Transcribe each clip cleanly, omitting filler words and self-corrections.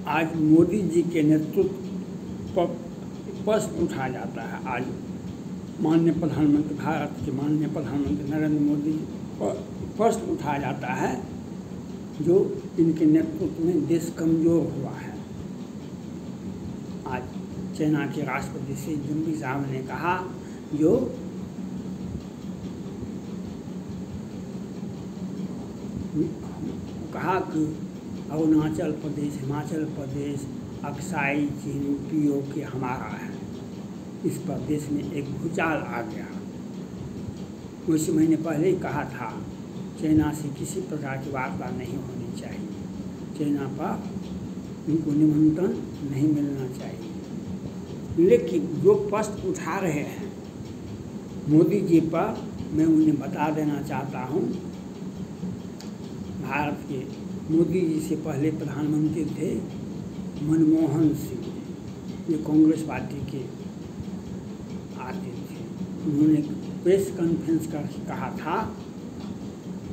आज मोदी जी के नेतृत्व पर प्रश्न उठाया जाता है। आज माननीय प्रधानमंत्री, भारत के माननीय प्रधानमंत्री नरेंद्र मोदी पर प्रश्न उठाया जाता है जो इनके नेतृत्व में देश कमज़ोर हुआ है। आज चाइना के राष्ट्रपति शी जिनपिंग साहब ने कहा जो कहा कि अरुणाचल प्रदेश, हिमाचल प्रदेश, अक्साई चीन, POK हमारा है। इस पर देश में एक भूचाल आ गया। कुछ महीने पहले ही कहा था चाइना से किसी प्रकार की वार्ता नहीं होनी चाहिए, चाइना पर उनको निमंत्रण नहीं मिलना चाहिए। लेकिन जो प्रश्न उठा रहे हैं मोदी जी पर, मैं उन्हें बता देना चाहता हूँ, भारत के मोदी जी से पहले प्रधानमंत्री थे मनमोहन सिंह, ये कांग्रेस पार्टी के आते थे। उन्होंने प्रेस कॉन्फ्रेंस करके कहा था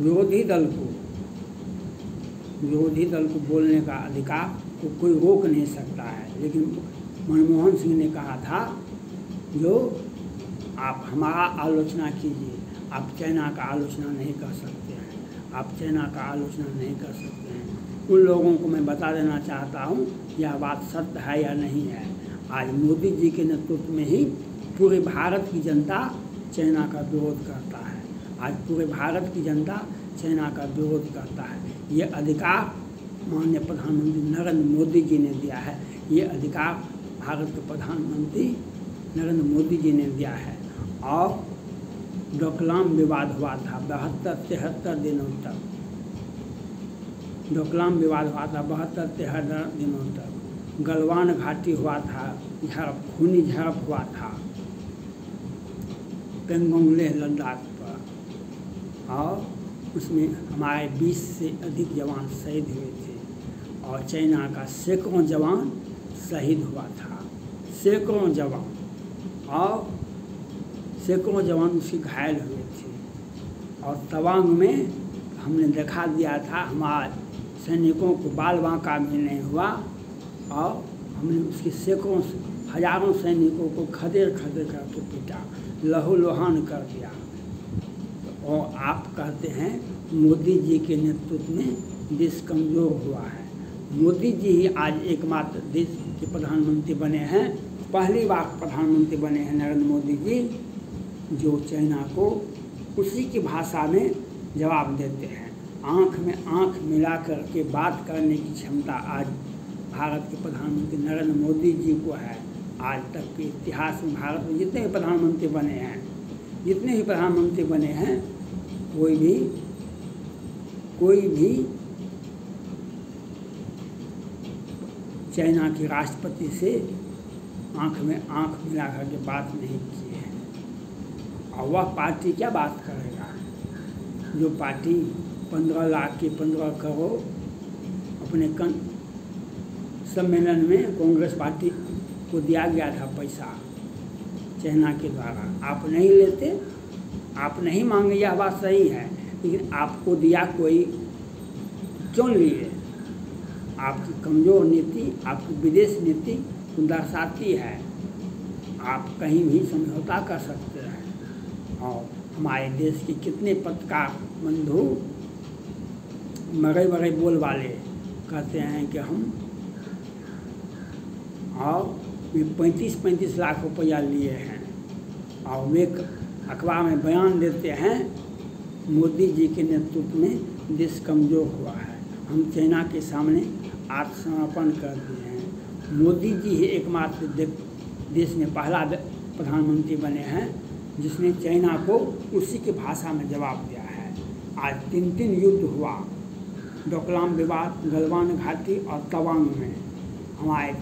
विरोधी दल को बोलने का अधिकार को कोई रोक नहीं सकता है। लेकिन मनमोहन सिंह ने कहा था जो आप हमारा आलोचना कीजिए, आप चाइना का आलोचना नहीं कर सकते हैं, आप चाइना का आलोचना नहीं कर सकते हैं। उन लोगों को मैं बता देना चाहता हूँ यह बात सत्य है या नहीं है। आज मोदी जी के नेतृत्व में ही पूरे भारत की जनता चाइना का विरोध करता है। आज पूरे भारत की जनता चाइना का विरोध करता है। ये अधिकार माननीय प्रधानमंत्री नरेंद्र मोदी जी ने दिया है। ये अधिकार भारत के प्रधानमंत्री नरेंद्र मोदी जी ने दिया है। और डोकलाम विवाद हुआ था 72-73 दिनों तक, डोकलाम विवाद हुआ था 72-73 दिनों तक। गलवान घाटी हुआ था, खूनी झड़प हुआ था पेंगोंग लेह लद्दाख पर, और उसमें हमारे 20 से अधिक जवान शहीद हुए थे और चाइना का सैकड़ों जवान शहीद हुआ था, सैकड़ों जवान, और सैकड़ों जवान उसके घायल हुए थे। और तवांग में हमने दिखा दिया था हमारे सैनिकों को बाल बांका भी नहीं हुआ, और हमने उसके सैकड़ों हजारों सैनिकों को खदेड़ करके पीटा, लहूलुहान कर दिया। और आप कहते हैं मोदी जी के नेतृत्व में देश कमज़ोर हुआ है। मोदी जी ही आज एकमात्र देश के प्रधानमंत्री बने हैं, पहली बार प्रधानमंत्री बने हैं नरेंद्र मोदी जी, जो चाइना को उसी की भाषा में जवाब देते हैं। आँख में आँख मिला कर के बात करने की क्षमता आज भारत के प्रधानमंत्री नरेंद्र मोदी जी को है। आज तक के इतिहास में भारत में जितने भी प्रधानमंत्री बने हैं, कोई भी चाइना के राष्ट्रपति से आँख में आँख मिला करके बात नहीं की है। और वह पार्टी क्या बात करेगा जो पार्टी 15 लाख के 15 करोड़ अपने सम्मेलन में कांग्रेस पार्टी को दिया गया था पैसा चाइना के द्वारा। आप नहीं लेते, आप नहीं मांगे, यह बात सही है, लेकिन आपको दिया कोई, क्यों लिए? आपकी कमज़ोर नीति, आपकी विदेश नीति को दर्शाती है। आप कहीं भी समझौता कर सकते हैं। और हमारे देश के कितने पत्रकार बंधु बड़े बोल वाले कहते हैं कि हम, और वे 35-35 लाख रुपया लिए हैं, और वे अखबार में बयान देते हैं मोदी जी के नेतृत्व में देश कमज़ोर हुआ है, हम चाइना के सामने आत्मसमर्पण कर दिए हैं। मोदी जी ही एकमात्र देश में पहला प्रधानमंत्री बने हैं जिसने चाइना को उसी की भाषा में जवाब दिया है। आज 3 युद्ध हुआ, डोकलाम विवाद, गलवान घाटी और तवांग में। हमारे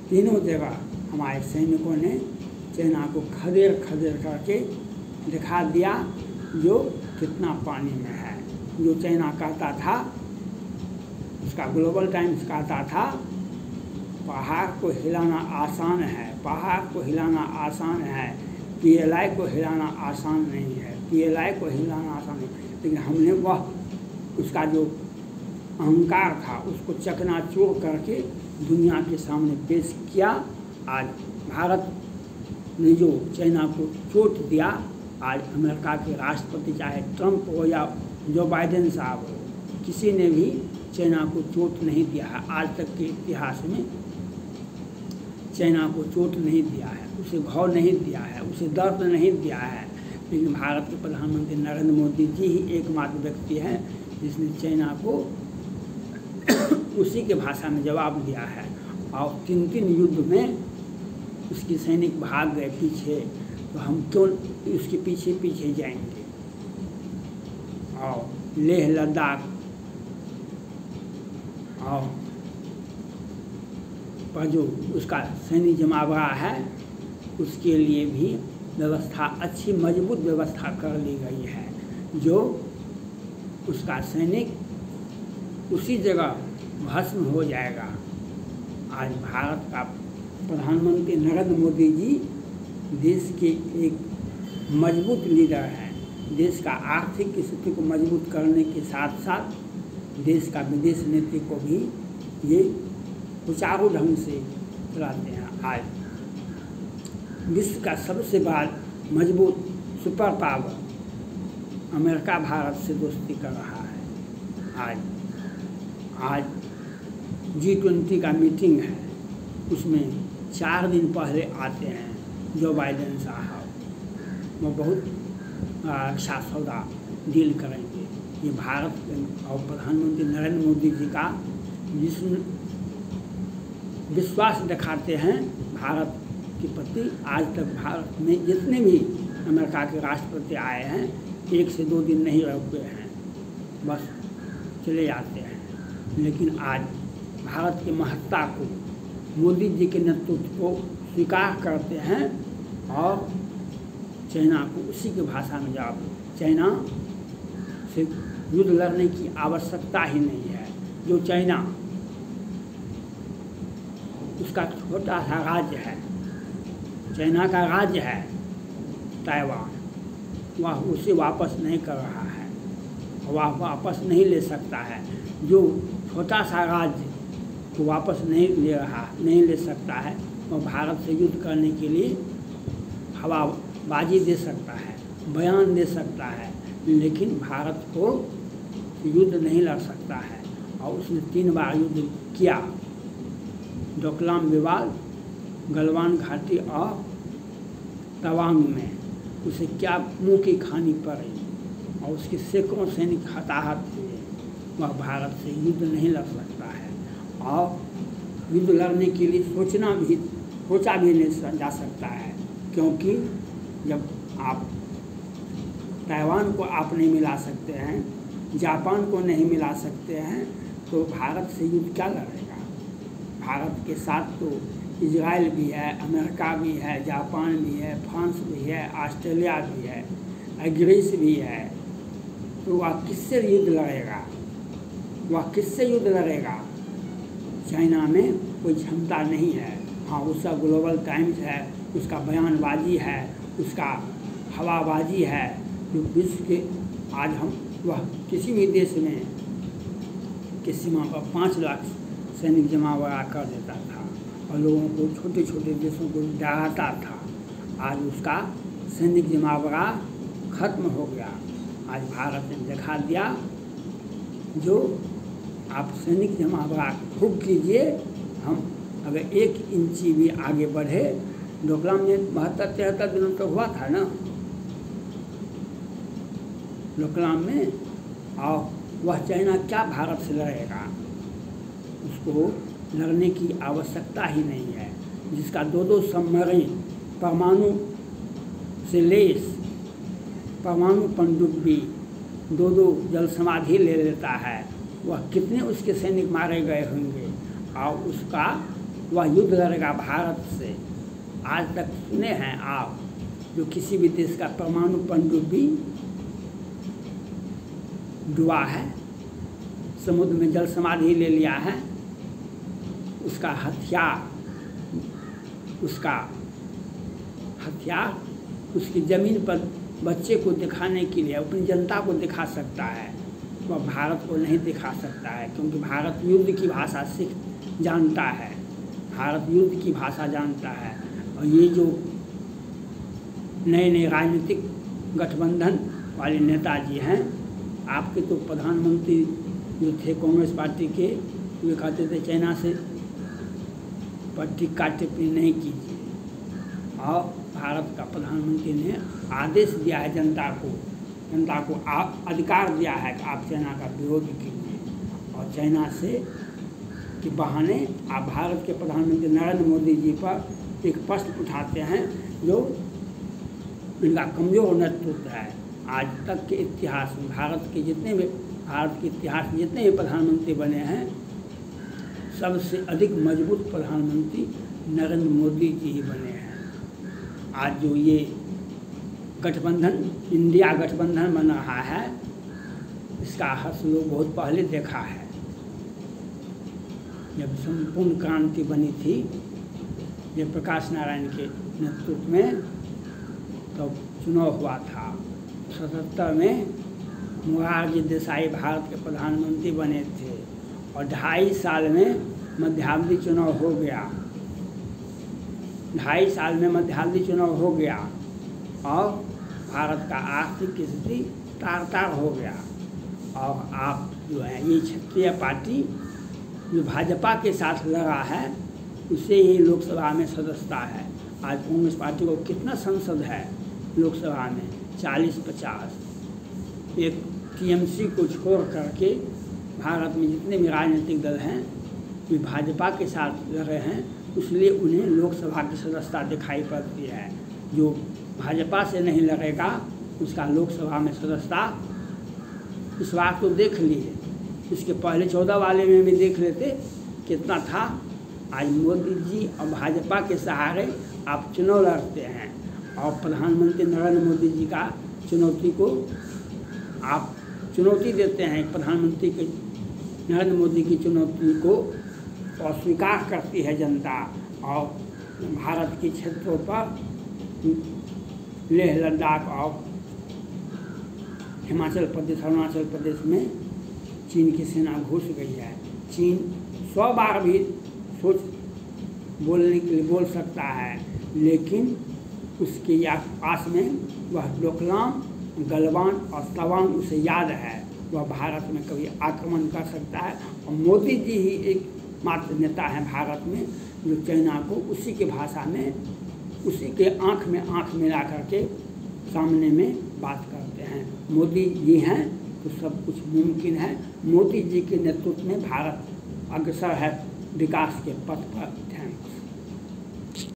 तीनों जगह हमारे सैनिकों ने चाइना को खदेड़ करके दिखा दिया जो कितना पानी में है। जो चाइना कहता था, उसका ग्लोबल टाइम्स कहता था पहाड़ को हिलाना आसान है, पहाड़ को हिलाना आसान है, PLI को हिलाना आसान नहीं है, PLI को हिलाना आसान नहीं। लेकिन हमने वह उसका जो अहंकार था उसको चकनाचूर करके दुनिया के सामने पेश किया। आज भारत ने जो चाइना को चोट दिया, आज अमेरिका के राष्ट्रपति चाहे ट्रंप हो या जो बाइडेन साहब हो, किसी ने भी चाइना को चोट नहीं दिया है। आज तक के इतिहास में चाइना को चोट नहीं दिया है, उसे घाव नहीं दिया है, उसे दर्द नहीं दिया है। लेकिन भारत के प्रधानमंत्री नरेंद्र मोदी जी ही एकमात्र व्यक्ति हैं जिसने चाइना को उसी के भाषा में जवाब दिया है। और 3 युद्ध में उसके सैनिक भाग गए पीछे, तो हम क्यों उसके पीछे पीछे जाएंगे। और लेह लद्दाख और पर जो उसका सैनिक जमावड़ा है उसके लिए भी व्यवस्था अच्छी मजबूत व्यवस्था कर ली गई है, जो उसका सैनिक उसी जगह भस्म हो जाएगा। आज भारत का प्रधानमंत्री नरेंद्र मोदी जी देश के एक मजबूत लीडर हैं। देश का आर्थिक स्थिति को मजबूत करने के साथ साथ देश का विदेश नीति को भी ये सुचारू ढंग से चलाते हैं। आज विश्व का सबसे बड़ा मजबूत सुपर पावर अमेरिका भारत से दोस्ती कर रहा है। आज G20 का मीटिंग है, उसमें 4 दिन पहले आते हैं जो बाइडेन साहब, वो बहुत अच्छा सौदा डील करेंगे। ये भारत और प्रधानमंत्री नरेंद्र मोदी जी का विश्वास दिखाते हैं भारत के प्रति। आज तक भारत में जितने भी अमेरिका के राष्ट्रपति आए हैं 1 से 2 दिन नहीं रुके हैं, बस चले जाते हैं। लेकिन आज भारत की महत्ता को, मोदी जी के नेतृत्व को स्वीकार करते हैं और चाइना को उसी की भाषा में जवाब। चाइना से युद्ध लड़ने की आवश्यकता ही नहीं है। जो चाइना उसका छोटा सा राज्य है, चाइना का राज्य है ताइवान, वह उसे वापस नहीं कर रहा है, वह वापस नहीं ले सकता है। जो छोटा सा राज्य को वापस नहीं ले सकता है, वह भारत से युद्ध करने के लिए हवाबाजी दे सकता है, बयान दे सकता है, लेकिन भारत को युद्ध नहीं लड़ सकता है। और उसने 3 बार युद्ध किया, डोकलाम विवाद, गलवान घाटी और तवांग में। उसे क्या मुँह की खानी पड़ी और उसके सैकड़ों सैनिक हताहत हुए। वह भारत से युद्ध नहीं लड़ सकता है और युद्ध लड़ने के लिए सोचा भी नहीं जा सकता है, क्योंकि जब आप ताइवान को आप नहीं मिला सकते हैं, जापान को नहीं मिला सकते हैं, तो भारत से युद्ध क्या लड़ेगा। भारत के साथ तो इजराइल भी है, अमेरिका भी है, जापान भी है, फ्रांस भी है, ऑस्ट्रेलिया भी है, ग्रीस भी है। तो वह किससे युद्ध लड़ेगा, वह किससे युद्ध लड़ेगा। चाइना में कोई क्षमता नहीं है। हाँ, उसका ग्लोबल टाइम्स है, उसका बयानबाजी है, उसका हवाबाजी है, जो विश्व के आज वह किसी भी देश में की सीमा पर 5 लाख सैनिक जमावड़ा कर देता था और लोगों को, छोटे छोटे देशों को डराता था। आज उसका सैनिक जमावड़ा खत्म हो गया। आज भारत ने दिखा दिया, जो आप सैनिक जमावड़ा खूब कीजिए, हम अगर 1 इंची भी आगे बढ़े। डोकलाम में 72-73 दिनों तक हुआ था ना डोकलाम में, और वह चाइना क्या भारत से लड़ेगा। उसको लड़ने की आवश्यकता ही नहीं है। जिसका 2 सबमरीन परमाणु से लेस, परमाणु पनडुब्बी, 2 जल समाधि ले लेता है, वह कितने उसके सैनिक मारे गए होंगे और वह युद्ध लड़ेगा भारत से। आज तक सुने हैं आप, जो किसी भी देश का परमाणु पनडुब्बी डूबा है, समुद्र में जल समाधि ले लिया है, उसका हथियार उसकी ज़मीन पर बच्चे को दिखाने के लिए, अपनी जनता को दिखा सकता है वह भारत को नहीं दिखा सकता है, क्योंकि भारत युद्ध की भाषा जानता है, भारत युद्ध की भाषा जानता है। और ये जो नए नए राजनीतिक गठबंधन वाले नेताजी हैं, आपके तो प्रधानमंत्री जो थे कांग्रेस पार्टी के, वे कहते थे चाइना से पर टिक्का टिप्पणी नहीं कीजिए, और भारत का प्रधानमंत्री ने आदेश दिया है जनता को अधिकार दिया है कि आप चाइना का विरोध कीजिए। और चाइना से के बहाने आप भारत के प्रधानमंत्री नरेंद्र मोदी जी पर एक प्रश्न उठाते हैं जो इनका कमज़ोर नेतृत्व है। आज तक के इतिहास में भारत के इतिहास में जितने भी प्रधानमंत्री बने हैं, सबसे अधिक मजबूत प्रधानमंत्री नरेंद्र मोदी जी ही बने हैं। आज जो ये गठबंधन, इंडिया गठबंधन बन रहा है, इसका हर्ष लोग बहुत पहले देखा है। जब संपूर्ण क्रांति बनी थी जयप्रकाश नारायण के नेतृत्व में, तो चुनाव हुआ था 77 में मोरारजी देसाई भारत के प्रधानमंत्री बने थे, और 2.5 साल में मध्यावधि चुनाव हो गया। 2.5 साल में मध्यावधि चुनाव हो गया और भारत का आर्थिक स्थिति तार हो गया। और आप जो है ये क्षेत्रीय पार्टी जो भाजपा के साथ लड़ा है, उसे ही लोकसभा में सदस्यता है। आज कांग्रेस पार्टी को कितना सांसद है लोकसभा में? 40-50। एक टीएमसी को छोड़ करके भारत में जितने भी राजनीतिक दल हैं वे भाजपा के साथ लड़े हैं, इसलिए उन्हें लोकसभा की सदस्यता दिखाई पड़ती है। जो भाजपा से नहीं लड़ेगा उसका लोकसभा में सदस्यता इस बार तो देख लिए, इसके पहले 14 वाले में भी देख लेते कितना था। आज मोदी जी और भाजपा के सहारे आप चुनाव लड़ते हैं, और प्रधानमंत्री नरेंद्र मोदी जी का चुनौती को आप चुनौती देते हैं। प्रधानमंत्री के नरेंद्र मोदी की चुनौती को अस्वीकार करती है जनता, और भारत के क्षेत्रों पर लेह लद्दाख और हिमाचल प्रदेश, अरुणाचल प्रदेश में चीन की सेना घुस गई है। चीन 100 बार भी बोलने के लिए बोल सकता है, लेकिन उसके पास में वह डोकलाम, गलवान और तवांग उसे याद है, वह भारत में कभी आक्रमण कर सकता है। और मोदी जी ही एक मात्र नेता है भारत में जो चाइना को उसी के भाषा में, उसी के आँख में आँख मिला करके सामने में बात करते हैं। मोदी जी हैं तो सब कुछ मुमकिन है। मोदी जी के नेतृत्व में भारत अग्रसर है विकास के पथ पर। थैंक्स।